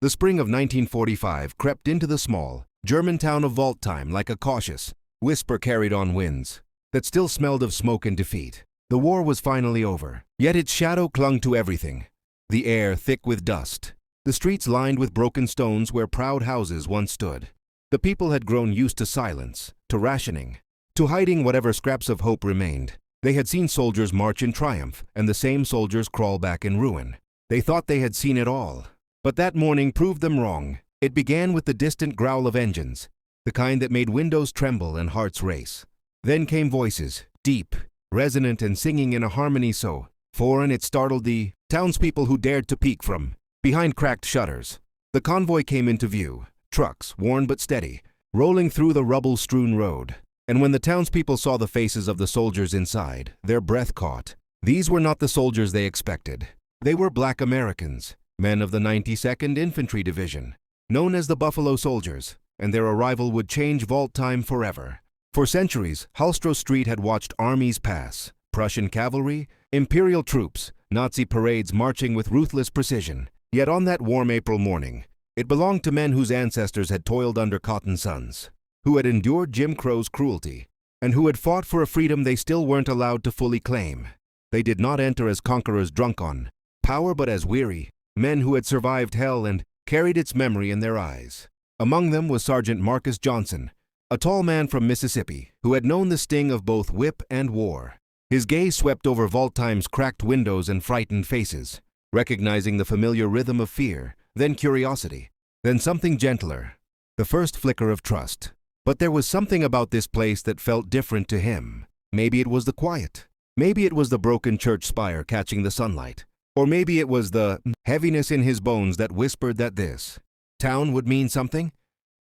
The spring of 1945 crept into the small German town of Waldheim like a cautious whisper carried on winds that still smelled of smoke and defeat. The war was finally over, yet its shadow clung to everything. The air thick with dust, the streets lined with broken stones where proud houses once stood. The people had grown used to silence, to rationing, to hiding whatever scraps of hope remained. They had seen soldiers march in triumph and the same soldiers crawl back in ruin. They thought they had seen it all. But that morning proved them wrong. It began with the distant growl of engines, the kind that made windows tremble and hearts race. Then came voices, deep, resonant and singing in a harmony so foreign it startled the townspeople who dared to peek from behind cracked shutters. The convoy came into view, trucks, worn but steady, rolling through the rubble-strewn road. And when the townspeople saw the faces of the soldiers inside, their breath caught. These were not the soldiers they expected. They were Black Americans, men of the 92nd Infantry Division, known as the Buffalo Soldiers, and their arrival would change Waldheim forever. For centuries, Hallstroh Street had watched armies pass, Prussian cavalry, Imperial troops, Nazi parades marching with ruthless precision. Yet on that warm April morning, it belonged to men whose ancestors had toiled under cotton suns, who had endured Jim Crow's cruelty, and who had fought for a freedom they still weren't allowed to fully claim. They did not enter as conquerors drunk on power but as weary men who had survived hell and carried its memory in their eyes. Among them was Sergeant Marcus Johnson, a tall man from Mississippi who had known the sting of both whip and war. His gaze swept over Waldheim's cracked windows and frightened faces, recognizing the familiar rhythm of fear, then curiosity, then something gentler, the first flicker of trust. But there was something about this place that felt different to him. Maybe it was the quiet. Maybe it was the broken church spire catching the sunlight. Or maybe it was the heaviness in his bones that whispered that this town would mean something,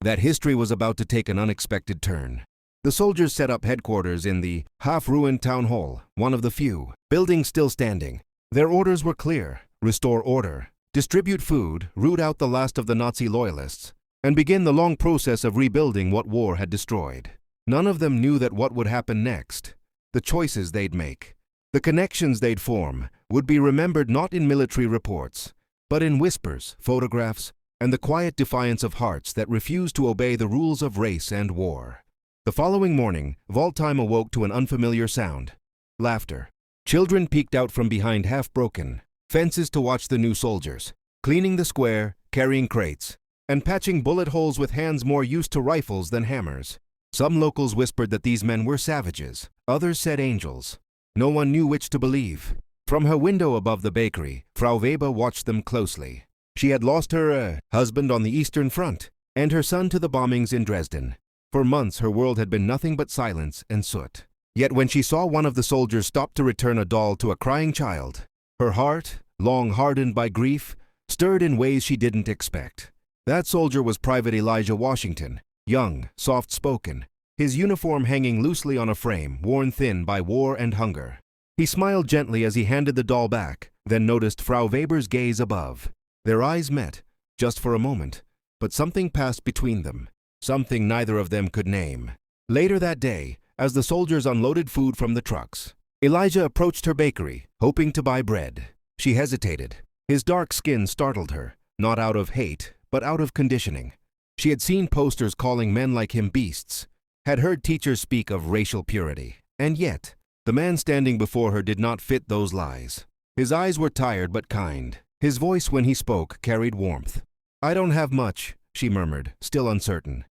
that history was about to take an unexpected turn. The soldiers set up headquarters in the half-ruined town hall, one of the few buildings still standing. Their orders were clear: restore order, distribute food, root out the last of the Nazi loyalists, and begin the long process of rebuilding what war had destroyed. None of them knew that what would happen next, the choices they'd make, the connections they'd form, would be remembered not in military reports, but in whispers, photographs, and the quiet defiance of hearts that refused to obey the rules of race and war. The following morning, Waldheim awoke to an unfamiliar sound: laughter. Children peeked out from behind half-broken fences to watch the new soldiers, cleaning the square, carrying crates, and patching bullet holes with hands more used to rifles than hammers. Some locals whispered that these men were savages, others said angels. No one knew which to believe. From her window above the bakery, Frau Weber watched them closely. She had lost her husband on the Eastern Front, and her son to the bombings in Dresden. For months her world had been nothing but silence and soot. Yet when she saw one of the soldiers stop to return a doll to a crying child, her heart, long hardened by grief, stirred in ways she didn't expect. That soldier was Private Elijah Washington, young, soft-spoken, his uniform hanging loosely on a frame worn thin by war and hunger. He smiled gently as he handed the doll back, then noticed Frau Weber's gaze above. Their eyes met, just for a moment, but something passed between them, something neither of them could name. Later that day, as the soldiers unloaded food from the trucks, Elijah approached her bakery, hoping to buy bread. She hesitated. His dark skin startled her, not out of hate, but out of conditioning. She had seen posters calling men like him beasts, had heard teachers speak of racial purity, and yet, the man standing before her did not fit those lies. His eyes were tired but kind. His voice when he spoke carried warmth. "I don't have much," she murmured, still uncertain.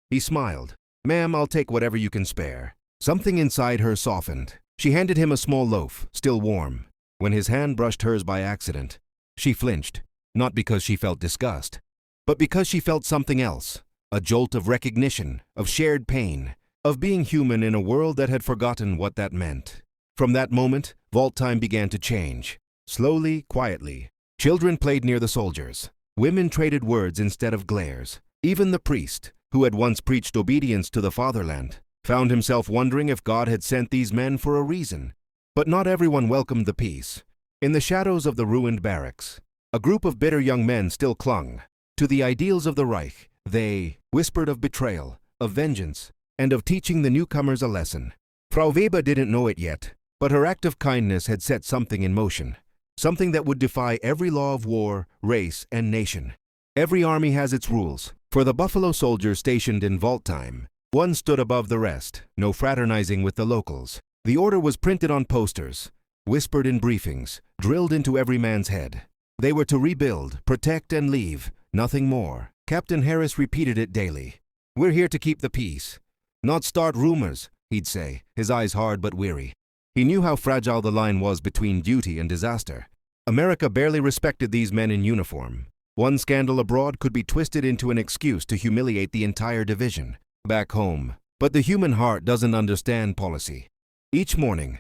He smiled. "Ma'am, I'll take whatever you can spare." Something inside her softened. She handed him a small loaf, still warm. When his hand brushed hers by accident, she flinched, not because she felt disgust, but because she felt something else, a jolt of recognition, of shared pain, of being human in a world that had forgotten what that meant. From that moment, Waldheim began to change. Slowly, quietly. Children played near the soldiers. Women traded words instead of glares. Even the priest, who had once preached obedience to the fatherland, found himself wondering if God had sent these men for a reason. But not everyone welcomed the peace. In the shadows of the ruined barracks, a group of bitter young men still clung to the ideals of the Reich. They whispered of betrayal, of vengeance, and of teaching the newcomers a lesson. Frau Weber didn't know it yet, but her act of kindness had set something in motion, something that would defy every law of war, race, and nation. Every army has its rules. For the Buffalo soldiers stationed in vault time, one stood above the rest, no fraternizing with the locals. The order was printed on posters, whispered in briefings, drilled into every man's head. They were to rebuild, protect, and leave, nothing more. Captain Harris repeated it daily. "We're here to keep the peace, not start rumors," he'd say, his eyes hard but weary. He knew how fragile the line was between duty and disaster. America barely respected these men in uniform. One scandal abroad could be twisted into an excuse to humiliate the entire division back home. But the human heart doesn't understand policy. Each morning,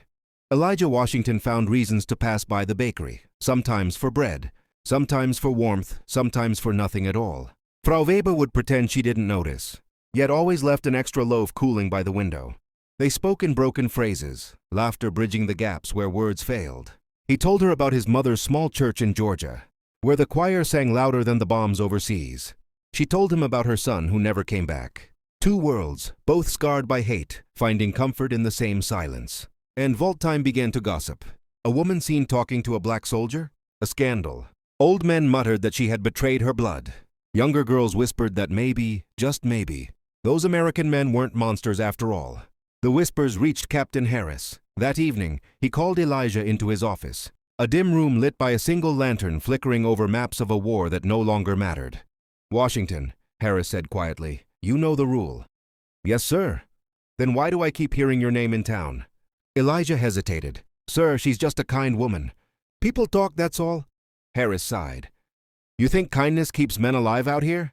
Elijah Washington found reasons to pass by the bakery, sometimes for bread, sometimes for warmth, sometimes for nothing at all. Frau Weber would pretend she didn't notice, yet always left an extra loaf cooling by the window. They spoke in broken phrases, laughter bridging the gaps where words failed. He told her about his mother's small church in Georgia, where the choir sang louder than the bombs overseas. She told him about her son who never came back. Two worlds, both scarred by hate, finding comfort in the same silence. And vault time began to gossip. A woman seen talking to a black soldier? A scandal. Old men muttered that she had betrayed her blood. Younger girls whispered that maybe, just maybe, those American men weren't monsters after all. The whispers reached Captain Harris. That evening, he called Elijah into his office. A dim room lit by a single lantern flickering over maps of a war that no longer mattered. "Washington," Harris said quietly, "you know the rule." "Yes, sir." "Then why do I keep hearing your name in town?" Elijah hesitated. "Sir, she's just a kind woman. People talk, that's all." Harris sighed. "You think kindness keeps men alive out here?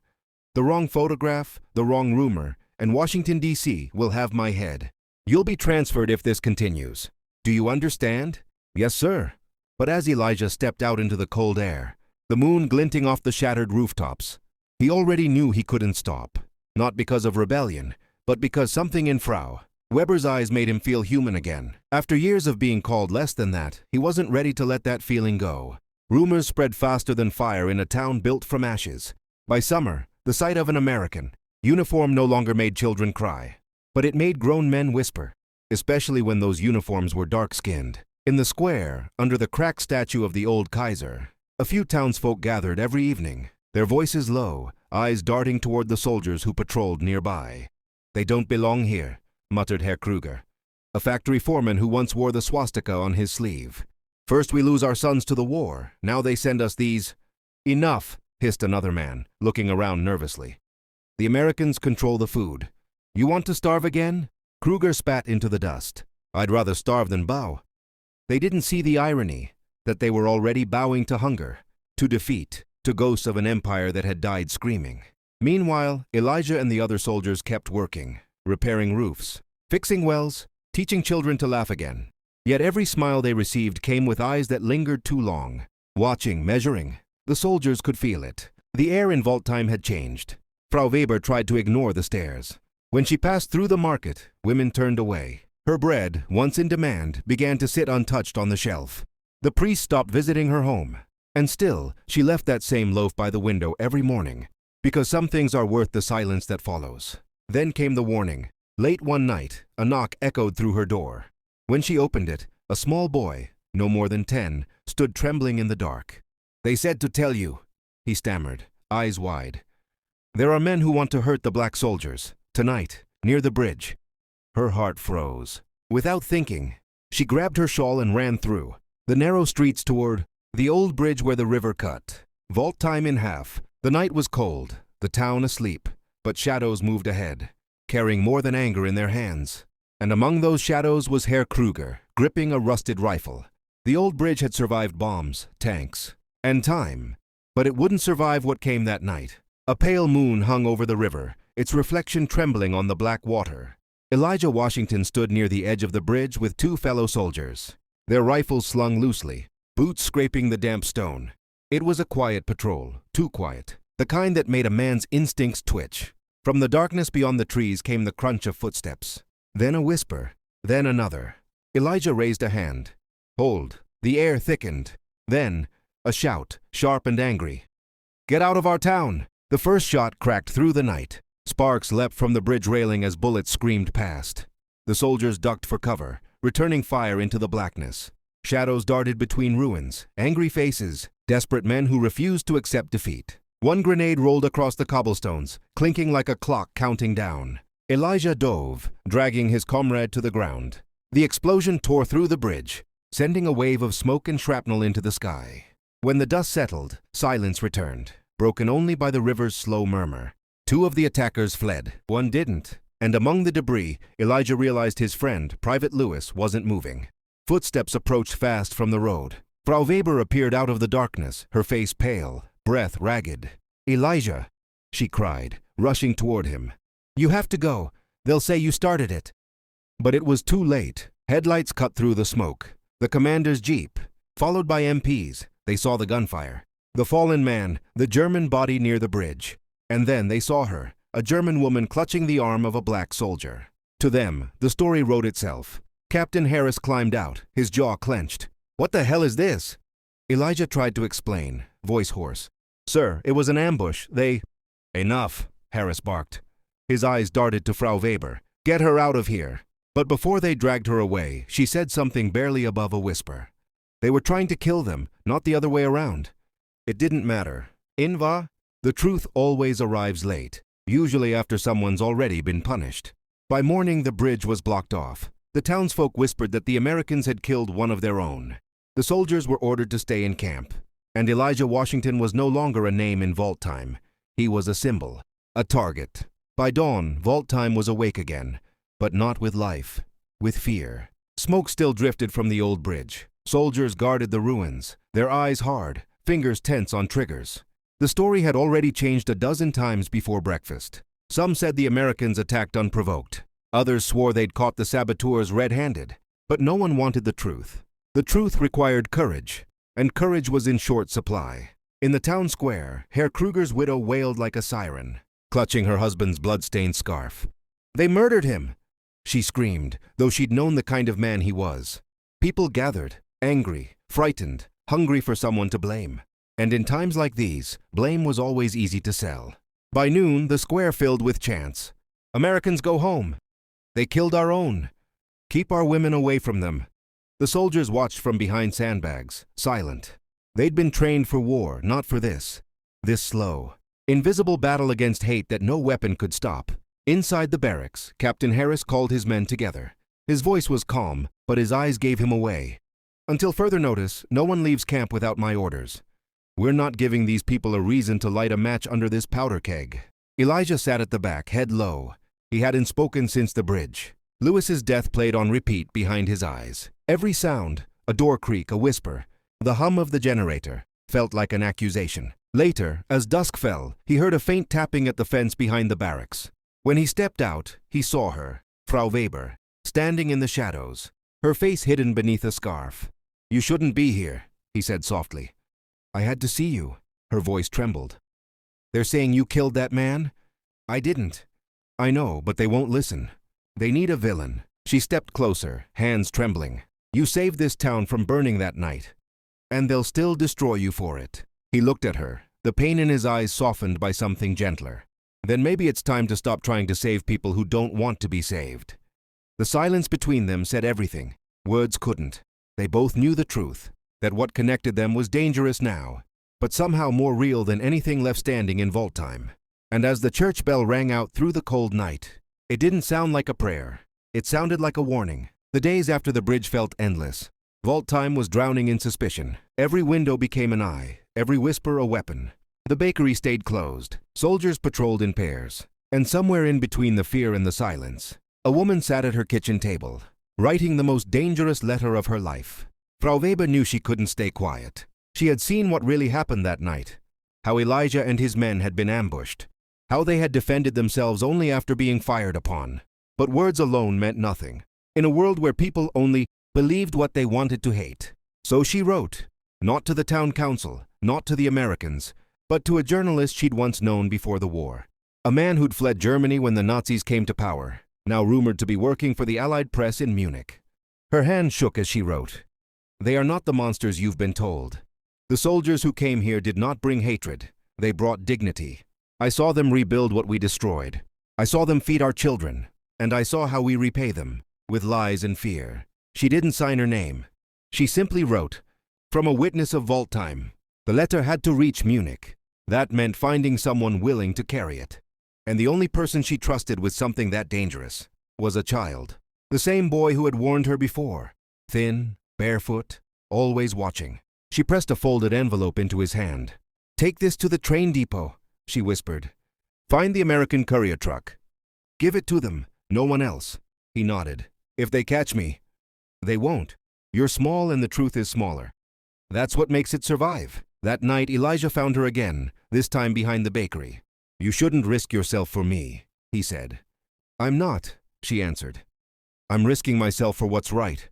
The wrong photograph, the wrong rumor, and Washington, D.C. will have my head. You'll be transferred if this continues. Do you understand?" "Yes, sir." But as Elijah stepped out into the cold air, the moon glinting off the shattered rooftops, he already knew he couldn't stop. Not because of rebellion, but because something in Frau Weber's eyes made him feel human again. After years of being called less than that, he wasn't ready to let that feeling go. Rumors spread faster than fire in a town built from ashes. By summer, the sight of an American uniform no longer made children cry, but it made grown men whisper, especially when those uniforms were dark-skinned. In the square, under the cracked statue of the old Kaiser, a few townsfolk gathered every evening, their voices low, eyes darting toward the soldiers who patrolled nearby. "They don't belong here," muttered Herr Kruger, a factory foreman who once wore the swastika on his sleeve. "First we lose our sons to the war, now they send us these—" "Enough," hissed another man, looking around nervously. "The Americans control the food. You want to starve again?" Kruger spat into the dust. "I'd rather starve than bow." They didn't see the irony, that they were already bowing to hunger, to defeat, to ghosts of an empire that had died screaming. Meanwhile, Elijah and the other soldiers kept working, repairing roofs, fixing wells, teaching children to laugh again. Yet every smile they received came with eyes that lingered too long, watching, measuring. The soldiers could feel it. The air in vault time had changed. Frau Weber tried to ignore the stares. When she passed through the market, women turned away. Her bread, once in demand, began to sit untouched on the shelf. The priest stopped visiting her home. And still, she left that same loaf by the window every morning, because some things are worth the silence that follows. Then came the warning. Late one night, a knock echoed through her door. When she opened it, a small boy, no more than 10, stood trembling in the dark. "They said to tell you," he stammered, eyes wide. "There are men who want to hurt the black soldiers, tonight, near the bridge." Her heart froze. Without thinking, she grabbed her shawl and ran through the narrow streets toward the old bridge where the river cut. Vault time in half. The night was cold, the town asleep, but shadows moved ahead, carrying more than anger in their hands. And among those shadows was Herr Kruger, gripping a rusted rifle. The old bridge had survived bombs, tanks, and time, but it wouldn't survive what came that night. A pale moon hung over the river, its reflection trembling on the black water. Elijah Washington stood near the edge of the bridge with two fellow soldiers, their rifles slung loosely, boots scraping the damp stone. It was a quiet patrol, too quiet, the kind that made a man's instincts twitch. From the darkness beyond the trees came the crunch of footsteps, then a whisper, then another. Elijah raised a hand. "Hold." The air thickened. Then, a shout, sharp and angry. "Get out of our town!" The first shot cracked through the night. Sparks leapt from the bridge railing as bullets screamed past. The soldiers ducked for cover, returning fire into the blackness. Shadows darted between ruins, angry faces, desperate men who refused to accept defeat. One grenade rolled across the cobblestones, clinking like a clock counting down. Elijah dove, dragging his comrade to the ground. The explosion tore through the bridge, sending a wave of smoke and shrapnel into the sky. When the dust settled, silence returned, broken only by the river's slow murmur. Two of the attackers fled, one didn't, and among the debris, Elijah realized his friend, Private Lewis, wasn't moving. Footsteps approached fast from the road. Frau Weber appeared out of the darkness, her face pale, breath ragged. "Elijah," she cried, rushing toward him. "You have to go. They'll say you started it." But it was too late. Headlights cut through the smoke. The commander's jeep, followed by MPs, they saw the gunfire. The fallen man, the German body near the bridge. And then they saw her, a German woman clutching the arm of a black soldier. To them, the story wrote itself. Captain Harris climbed out, his jaw clenched. "What the hell is this?" Elijah tried to explain, voice hoarse. "Sir, it was an ambush. They—" "Enough," Harris barked. His eyes darted to Frau Weber. "Get her out of here." But before they dragged her away, she said something barely above a whisper. They were trying to kill them, not the other way around. It didn't matter. Inva? The truth always arrives late, usually after someone's already been punished. By morning, the bridge was blocked off. The townsfolk whispered that the Americans had killed one of their own. The soldiers were ordered to stay in camp. And Elijah Washington was no longer a name in vault time. He was a symbol, a target. By dawn, vault time was awake again. But not with life, with fear. Smoke still drifted from the old bridge. Soldiers guarded the ruins, their eyes hard, fingers tense on triggers. The story had already changed a dozen times before breakfast. Some said the Americans attacked unprovoked. Others swore they'd caught the saboteurs red-handed. But no one wanted the truth. The truth required courage, and courage was in short supply. In the town square, Herr Kruger's widow wailed like a siren, clutching her husband's blood-stained scarf. "They murdered him!" she screamed, though she'd known the kind of man he was. People gathered, angry, frightened, hungry for someone to blame. And in times like these, blame was always easy to sell. By noon, the square filled with chants. "Americans go home! They killed our own! Keep our women away from them!" The soldiers watched from behind sandbags, silent. They'd been trained for war, not for this. This slow, invisible battle against hate that no weapon could stop. Inside the barracks, Captain Harris called his men together. His voice was calm, but his eyes gave him away. "Until further notice, no one leaves camp without my orders. We're not giving these people a reason to light a match under this powder keg." Elijah sat at the back, head low. He hadn't spoken since the bridge. Lewis's death played on repeat behind his eyes. Every sound, a door creak, a whisper, the hum of the generator, felt like an accusation. Later, as dusk fell, he heard a faint tapping at the fence behind the barracks. When he stepped out, he saw her, Frau Weber, standing in the shadows, her face hidden beneath a scarf. "You shouldn't be here," he said softly. "I had to see you." Her voice trembled. "They're saying you killed that man?" "I didn't." "I know, but they won't listen. They need a villain." She stepped closer, hands trembling. "You saved this town from burning that night, and they'll still destroy you for it." He looked at her, the pain in his eyes softened by something gentler. "Then maybe it's time to stop trying to save people who don't want to be saved." The silence between them said everything. Words couldn't. They both knew the truth, that what connected them was dangerous now, but somehow more real than anything left standing in vault time. And as the church bell rang out through the cold night, it didn't sound like a prayer. It sounded like a warning. The days after the bridge felt endless. Vault time was drowning in suspicion. Every window became an eye, every whisper a weapon. The bakery stayed closed. Soldiers patrolled in pairs. And somewhere in between the fear and the silence, a woman sat at her kitchen table, writing the most dangerous letter of her life. Frau Weber knew she couldn't stay quiet. She had seen what really happened that night. How Elijah and his men had been ambushed. How they had defended themselves only after being fired upon. But words alone meant nothing. In a world where people only believed what they wanted to hate. So she wrote, not to the town council, not to the Americans, but to a journalist she'd once known before the war. A man who'd fled Germany when the Nazis came to power, now rumored to be working for the Allied press in Munich. Her hand shook as she wrote, "They are not the monsters you've been told. The soldiers who came here did not bring hatred. They brought dignity. I saw them rebuild what we destroyed. I saw them feed our children, and I saw how we repay them, with lies and fear." She didn't sign her name. She simply wrote, "From a witness of vault time." The letter had to reach Munich. That meant finding someone willing to carry it. And the only person she trusted with something that dangerous was a child. The same boy who had warned her before. Thin, barefoot, always watching. She pressed a folded envelope into his hand. "Take this to the train depot," she whispered. "Find the American courier truck. Give it to them, no one else." He nodded. "If they catch me." "They won't. You're small and the truth is smaller. That's what makes it survive." That night, Elijah found her again, this time behind the bakery. "You shouldn't risk yourself for me," he said. "I'm not," she answered. "I'm risking myself for what's right."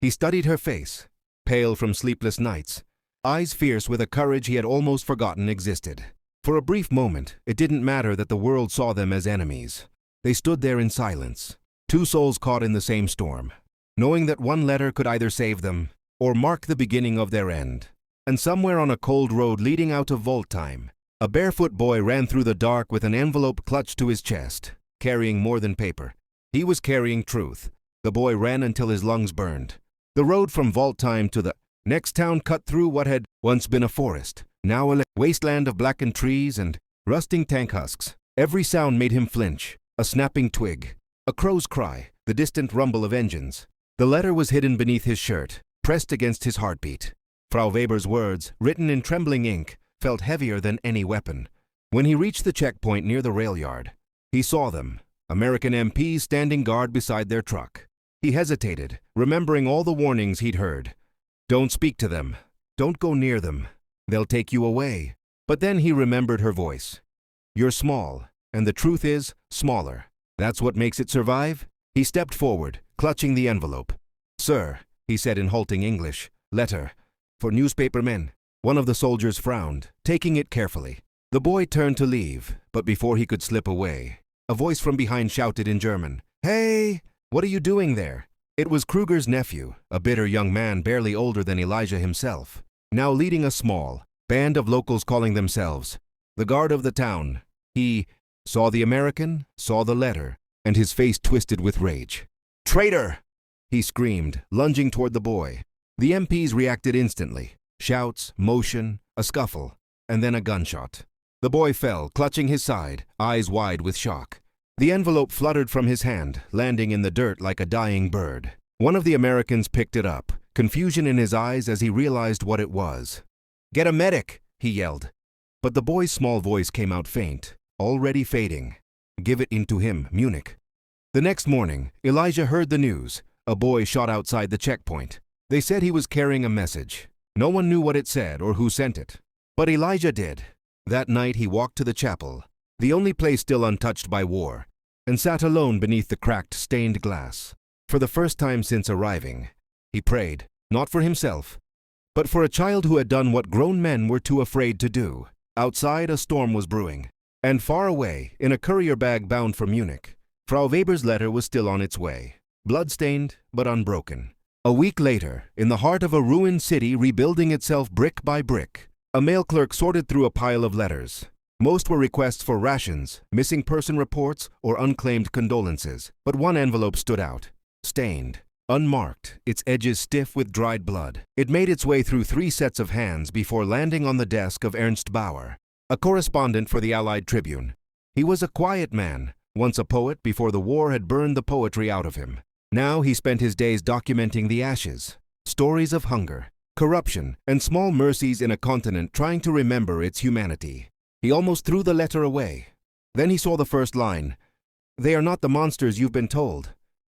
He studied her face, pale from sleepless nights, eyes fierce with a courage he had almost forgotten existed. For a brief moment, it didn't matter that the world saw them as enemies. They stood there in silence, two souls caught in the same storm, knowing that one letter could either save them or mark the beginning of their end. And somewhere on a cold road leading out of vault time, a barefoot boy ran through the dark with an envelope clutched to his chest, carrying more than paper. He was carrying truth. The boy ran until his lungs burned. The road from vault time to the next town cut through what had once been a forest, now a wasteland of blackened trees and rusting tank husks. Every sound made him flinch. A snapping twig, a crow's cry, the distant rumble of engines. The letter was hidden beneath his shirt, pressed against his heartbeat. Frau Weber's words, written in trembling ink, felt heavier than any weapon. When he reached the checkpoint near the rail yard, he saw them, American MPs standing guard beside their truck. He hesitated, remembering all the warnings he'd heard. "Don't speak to them. Don't go near them. They'll take you away." But then he remembered her voice. "You're small, and the truth is smaller. That's what makes it survive." He stepped forward, clutching the envelope. "Sir," he said in halting English, "letter. For newspapermen." One of the soldiers frowned, taking it carefully. The boy turned to leave, but before he could slip away, a voice from behind shouted in German, "Hey! What are you doing there?" It was Kruger's nephew, a bitter young man barely older than Elijah himself, now leading a small band of locals calling themselves the Guard of the Town. He saw the American, saw the letter, and his face twisted with rage. "Traitor!" he screamed, lunging toward the boy. The MPs reacted instantly. Shouts, motion, a scuffle, and then a gunshot. The boy fell, clutching his side, eyes wide with shock. The envelope fluttered from his hand, landing in the dirt like a dying bird. One of the Americans picked it up, confusion in his eyes as he realized what it was. "Get a medic!" he yelled. But the boy's small voice came out faint, already fading. "Give it into him, Munich." The next morning, Elijah heard the news. A boy shot outside the checkpoint. They said he was carrying a message. No one knew what it said or who sent it. But Elijah did. That night he walked to the chapel, the only place still untouched by war, and sat alone beneath the cracked, stained glass. For the first time since arriving, he prayed, not for himself, but for a child who had done what grown men were too afraid to do. Outside, a storm was brewing, and far away, in a courier bag bound for Munich, Frau Weber's letter was still on its way, blood-stained but unbroken. A week later, in the heart of a ruined city rebuilding itself brick by brick, a mail clerk sorted through a pile of letters. Most were requests for rations, missing person reports, or unclaimed condolences. But one envelope stood out, stained, unmarked, its edges stiff with dried blood. It made its way through 3 sets of hands before landing on the desk of Ernst Bauer, a correspondent for the Allied Tribune. He was a quiet man, once a poet before the war had burned the poetry out of him. Now he spent his days documenting the ashes, stories of hunger, corruption, and small mercies in a continent trying to remember its humanity. He almost threw the letter away. Then he saw the first line, "They are not the monsters you've been told."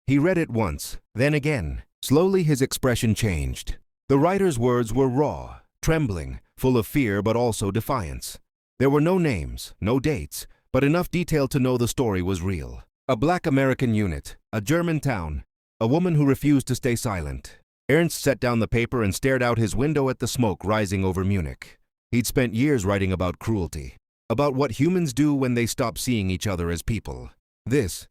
He read it once, then again. Slowly his expression changed. The writer's words were raw, trembling, full of fear but also defiance. There were no names, no dates, but enough detail to know the story was real. A black American unit, a German town, a woman who refused to stay silent. Ernst set down the paper and stared out his window at the smoke rising over Munich. He'd spent years writing about cruelty, about what humans do when they stop seeing each other as people. This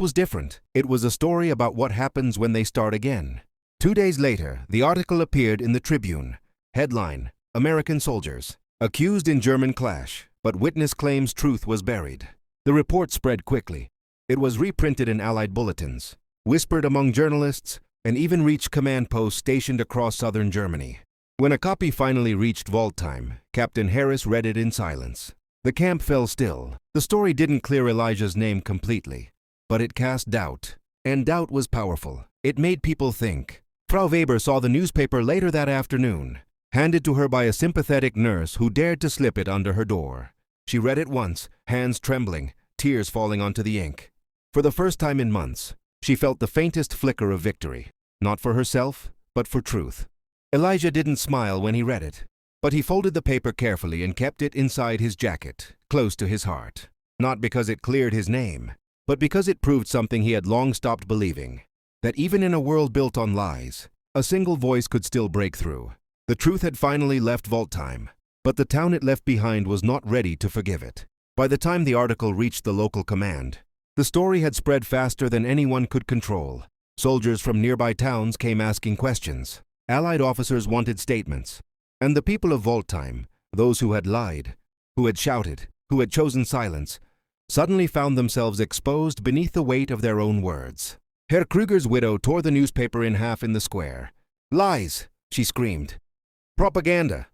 was different. It was a story about what happens when they start again. 2 days later, the article appeared in the Tribune. Headline, "American Soldiers Accused in German Clash, but Witness Claims Truth Was Buried." The report spread quickly. It was reprinted in Allied bulletins, whispered among journalists, and even reached command posts stationed across southern Germany. When a copy finally reached vault time, Captain Harris read it in silence. The camp fell still. The story didn't clear Elijah's name completely, but it cast doubt. And doubt was powerful. It made people think. Frau Weber saw the newspaper later that afternoon, handed to her by a sympathetic nurse who dared to slip it under her door. She read it once, hands trembling, tears falling onto the ink. For the first time in months, she felt the faintest flicker of victory, not for herself, but for truth. Elijah didn't smile when he read it, but he folded the paper carefully and kept it inside his jacket, close to his heart. Not because it cleared his name, but because it proved something he had long stopped believing, that even in a world built on lies, a single voice could still break through. The truth had finally left Voltheim, but the town it left behind was not ready to forgive it. By the time the article reached the local command, the story had spread faster than anyone could control. Soldiers from nearby towns came asking questions. Allied officers wanted statements. And the people of Voltheim, those who had lied, who had shouted, who had chosen silence, suddenly found themselves exposed beneath the weight of their own words. Herr Krüger's widow tore the newspaper in half in the square. "Lies!" she screamed. "Propaganda!"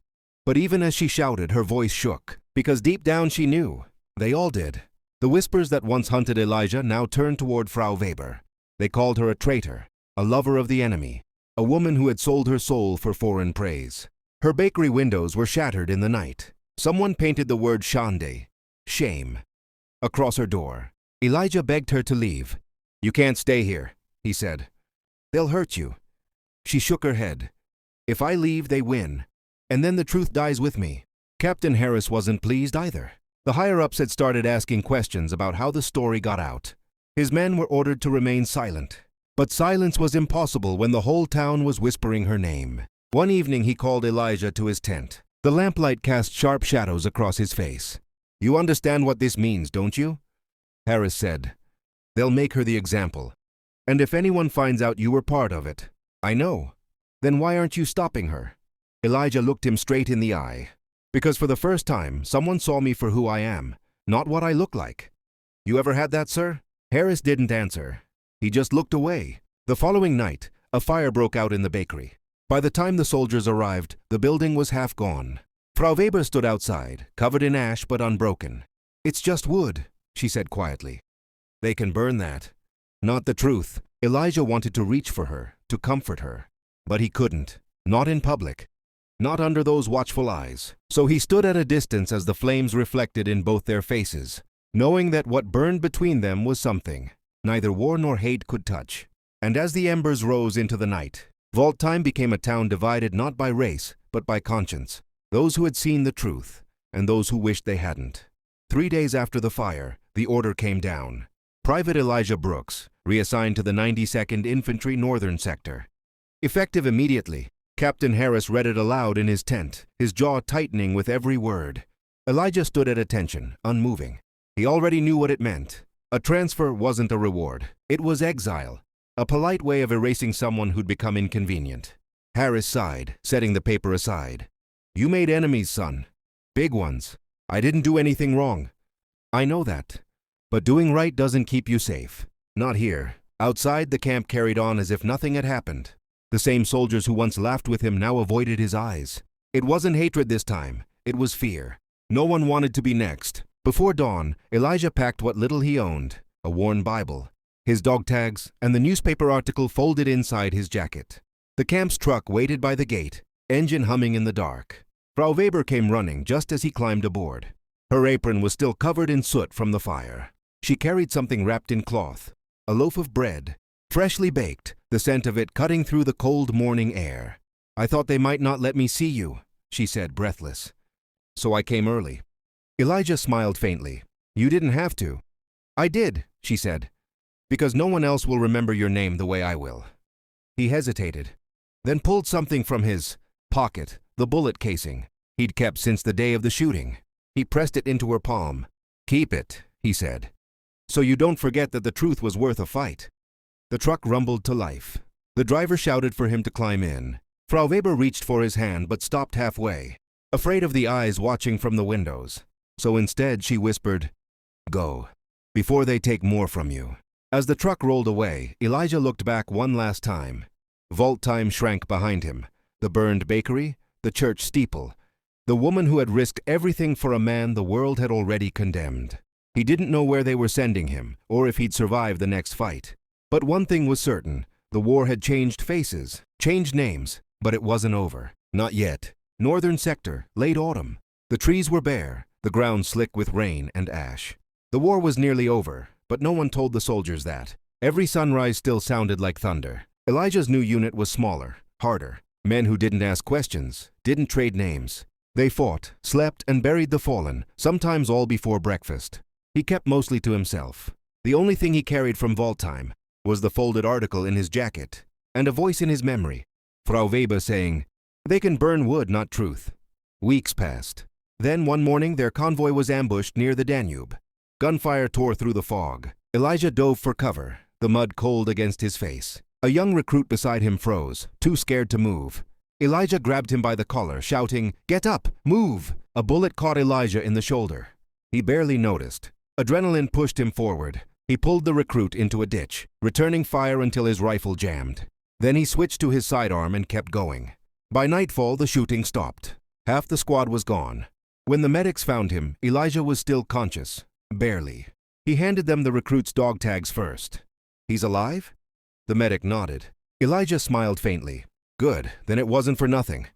But even as she shouted, her voice shook, because deep down she knew. They all did. The whispers that once hunted Elijah now turned toward Frau Weber. They called her a traitor, a lover of the enemy, a woman who had sold her soul for foreign praise. Her bakery windows were shattered in the night. Someone painted the word Schande, shame, across her door. Elijah begged her to leave. "You can't stay here," he said. "They'll hurt you." She shook her head. "If I leave, they win. And then the truth dies with me." Captain Harris wasn't pleased either. The higher-ups had started asking questions about how the story got out. His men were ordered to remain silent. But silence was impossible when the whole town was whispering her name. One evening he called Elijah to his tent. The lamplight cast sharp shadows across his face. "You understand what this means, don't you?" Harris said. "They'll make her the example. And if anyone finds out you were part of it." "I know. Then why aren't you stopping her?" Elijah looked him straight in the eye. "Because for the first time, someone saw me for who I am, not what I look like." "You ever had that, sir?" Harris didn't answer. He just looked away. The following night, a fire broke out in the bakery. By the time the soldiers arrived, the building was half gone. Frau Weber stood outside, covered in ash but unbroken. "It's just wood," she said quietly. "They can burn that." Not the truth. Elijah wanted to reach for her, to comfort her. But he couldn't. Not in public. Not under those watchful eyes. So he stood at a distance as the flames reflected in both their faces, knowing that what burned between them was something neither war nor hate could touch. And as the embers rose into the night, Voltheim became a town divided not by race, but by conscience. Those who had seen the truth, and those who wished they hadn't. 3 days after the fire, the order came down. Private Elijah Brooks, reassigned to the 92nd Infantry Northern Sector. Effective immediately, Captain Harris read it aloud in his tent, his jaw tightening with every word. Elijah stood at attention, unmoving. He already knew what it meant. A transfer wasn't a reward. It was exile, a polite way of erasing someone who'd become inconvenient. Harris sighed, setting the paper aside. "You made enemies, son. Big ones. I didn't do anything wrong. I know that. But doing right doesn't keep you safe. Not here." Outside, the camp carried on as if nothing had happened. The same soldiers who once laughed with him now avoided his eyes. It wasn't hatred this time. It was fear. No one wanted to be next. Before dawn, Elijah packed what little he owned, a worn Bible, his dog tags, and the newspaper article folded inside his jacket. The camp's truck waited by the gate, engine humming in the dark. Frau Weber came running just as he climbed aboard. Her apron was still covered in soot from the fire. She carried something wrapped in cloth, a loaf of bread, freshly baked, the scent of it cutting through the cold morning air. "I thought they might not let me see you," she said, breathless. "So I came early." Elijah smiled faintly. "You didn't have to." "I did," she said, "because no one else will remember your name the way I will." He hesitated, then pulled something from his pocket, the bullet casing he'd kept since the day of the shooting. He pressed it into her palm. "Keep it," he said, "so you don't forget that the truth was worth a fight." The truck rumbled to life. The driver shouted for him to climb in. Frau Weber reached for his hand but stopped halfway, afraid of the eyes watching from the windows. So instead she whispered, "Go, before they take more from you." As the truck rolled away, Elijah looked back one last time. Voltheim shrank behind him, the burned bakery, the church steeple, The woman who had risked everything for a man the world had already condemned. He didn't know where they were sending him, or if he'd survive the next fight. But one thing was certain, the war had changed faces, changed names, but it wasn't over. Not yet. Northern sector, late autumn. The trees were bare, the ground slick with rain and ash. The war was nearly over, but no one told the soldiers that. Every sunrise still sounded like thunder. Elijah's new unit was smaller, harder. Men who didn't ask questions, didn't trade names. They fought, slept, and buried the fallen, sometimes all before breakfast. He kept mostly to himself. The only thing he carried from vault time was the folded article in his jacket, and a voice in his memory, Frau Weber saying, "They can burn wood, not truth." Weeks passed. Then one morning their convoy was ambushed near the Danube. Gunfire tore through the fog. Elijah dove for cover, the mud cold against his face. A young recruit beside him froze, too scared to move. Elijah grabbed him by the collar, shouting, "Get up! Move!" A bullet caught Elijah in the shoulder. He barely noticed. Adrenaline pushed him forward. He pulled the recruit into a ditch, returning fire until his rifle jammed. Then he switched to his sidearm and kept going. By nightfall, the shooting stopped. Half the squad was gone. When the medics found him, Elijah was still conscious. Barely. He handed them the recruit's dog tags first. "He's alive?" The medic nodded. Elijah smiled faintly. "Good, then it wasn't for nothing."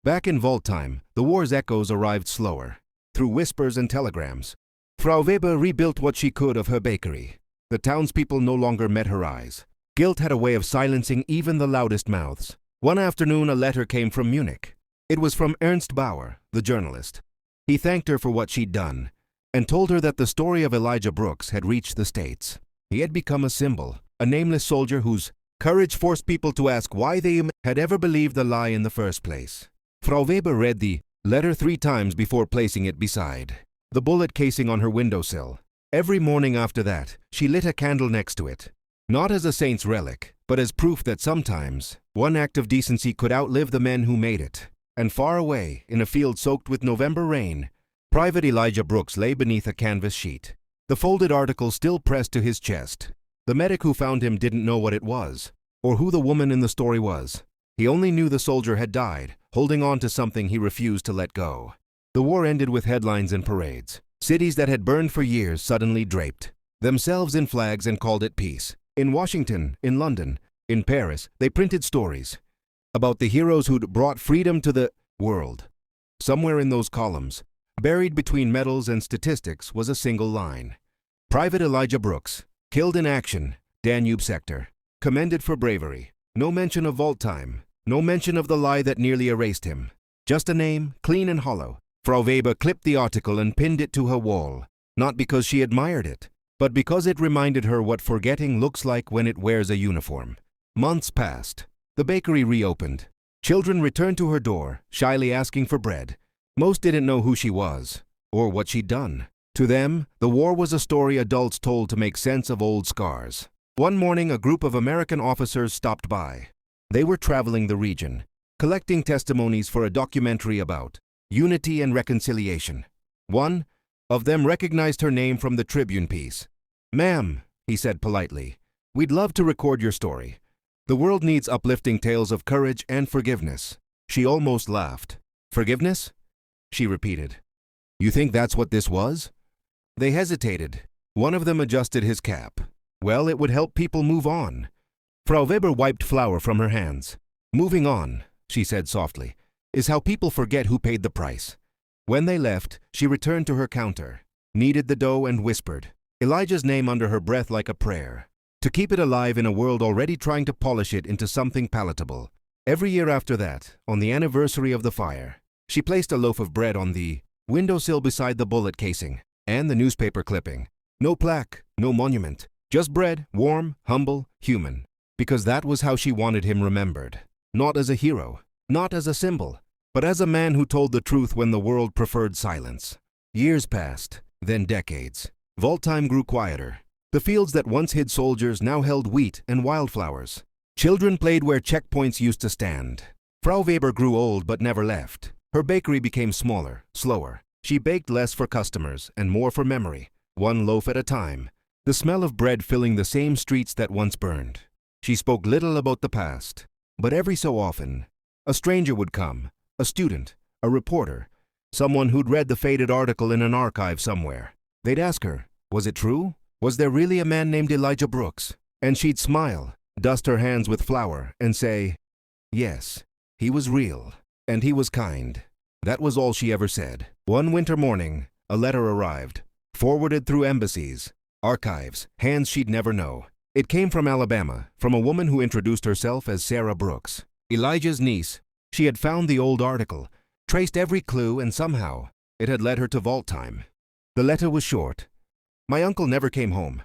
Back in vault time, the war's echoes arrived slower, through whispers and telegrams. Frau Weber rebuilt what she could of her bakery. The townspeople no longer met her eyes. Guilt had a way of silencing even the loudest mouths. One afternoon, a letter came from Munich. It was from Ernst Bauer, the journalist. He thanked her for what she'd done, and told her that the story of Elijah Brooks had reached the States. He had become a symbol, a nameless soldier whose courage forced people to ask why they had ever believed the lie in the first place. Frau Weber read the letter 3 times before placing it beside the bullet casing on her windowsill. Every morning after that, she lit a candle next to it, not as a saint's relic, but as proof that sometimes one act of decency could outlive the men who made it. And far away, in a field soaked with November rain, Private Elijah Brooks lay beneath a canvas sheet, the folded article still pressed to his chest. The medic who found him didn't know what it was, or who the woman in the story was. He only knew the soldier had died, holding on to something he refused to let go. The war ended with headlines and parades. Cities that had burned for years suddenly draped themselves in flags and called it peace. In Washington, in London, in Paris, they printed stories about the heroes who'd brought freedom to the world. Somewhere in those columns, buried between medals and statistics, was a single line. Private Elijah Brooks, killed in action, Danube sector, commended for bravery. No mention of vault time, no mention of the lie that nearly erased him. Just a name, clean and hollow. Frau Weber clipped the article and pinned it to her wall, not because she admired it, but because it reminded her what forgetting looks like when it wears a uniform. Months passed. The bakery reopened. Children returned to her door, shyly asking for bread. Most didn't know who she was, or what she'd done. To them, the war was a story adults told to make sense of old scars. One morning, a group of American officers stopped by. They were traveling the region, collecting testimonies for a documentary about unity and reconciliation. One of them recognized her name from the Tribune piece. "Ma'am," he said politely, "we'd love to record your story. The world needs uplifting tales of courage and forgiveness." She almost laughed. "Forgiveness?" she repeated. "You think that's what this was?" They hesitated. One of them adjusted his cap. Well, it would help people move on. Frau Weber wiped flour from her hands. "Moving on," she said softly, "is how people forget who paid the price." When they left, she returned to her counter, kneaded the dough and whispered Elijah's name under her breath like a prayer, to keep it alive in a world already trying to polish it into something palatable. Every year after that, on the anniversary of the fire, she placed a loaf of bread on the windowsill beside the bullet casing and the newspaper clipping. No plaque, no monument, just bread, warm, humble, human. Because that was how she wanted him remembered. Not as a hero, not as a symbol, but as a man who told the truth when the world preferred silence. Years passed, then decades. Vault time grew quieter. The fields that once hid soldiers now held wheat and wildflowers. Children played where checkpoints used to stand. Frau Weber grew old but never left. Her bakery became smaller, slower. She baked less for customers and more for memory, one loaf at a time, the smell of bread filling the same streets that once burned. She spoke little about the past, but every so often, a stranger would come, a student, a reporter, someone who'd read the faded article in an archive somewhere. They'd ask her, was it true? Was there really a man named Elijah Brooks? And she'd smile, dust her hands with flour, and say, yes, he was real, and he was kind. That was all she ever said. One winter morning, a letter arrived, forwarded through embassies, archives, hands she'd never know. It came from Alabama, from a woman who introduced herself as Sarah Brooks, Elijah's niece. She had found the old article, traced every clue, and somehow it had led her to vault time. The letter was short. My uncle never came home.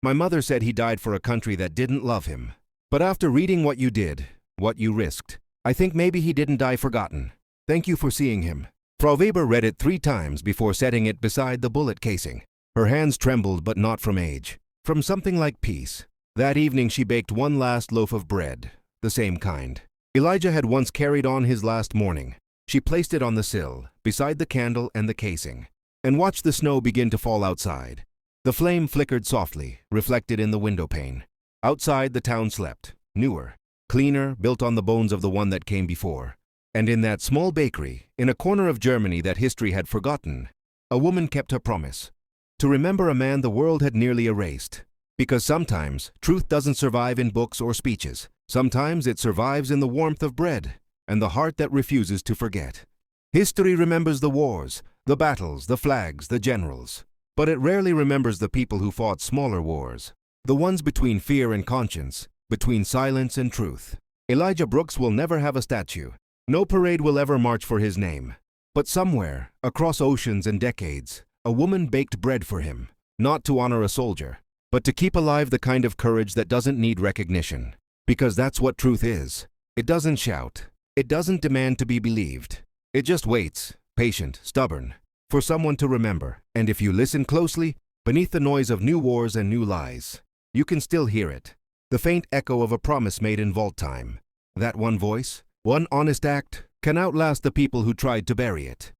My mother said he died for a country that didn't love him. But after reading what you did, what you risked, I think maybe he didn't die forgotten. Thank you for seeing him. Frau Weber read it 3 times before setting it beside the bullet casing. Her hands trembled, but not from age, from something like peace. That evening she baked one last loaf of bread, the same kind Elijah had once carried on his last morning. She placed it on the sill, beside the candle and the casing, and watched the snow begin to fall outside. The flame flickered softly, reflected in the window pane. Outside, the town slept, newer, cleaner, built on the bones of the one that came before. And in that small bakery, in a corner of Germany that history had forgotten, a woman kept her promise, to remember a man the world had nearly erased. Because sometimes truth doesn't survive in books or speeches. Sometimes it survives in the warmth of bread and the heart that refuses to forget. History remembers the wars, the battles, the flags, the generals. But it rarely remembers the people who fought smaller wars, the ones between fear and conscience, between silence and truth. Elijah Brooks will never have a statue. No parade will ever march for his name. But somewhere, across oceans and decades, a woman baked bread for him, not to honor a soldier, but to keep alive the kind of courage that doesn't need recognition. Because that's what truth is. It doesn't shout. It doesn't demand to be believed. It just waits, patient, stubborn, for someone to remember. And if you listen closely, beneath the noise of new wars and new lies, you can still hear it. The faint echo of a promise made in vault time. That one voice, one honest act, can outlast the people who tried to bury it.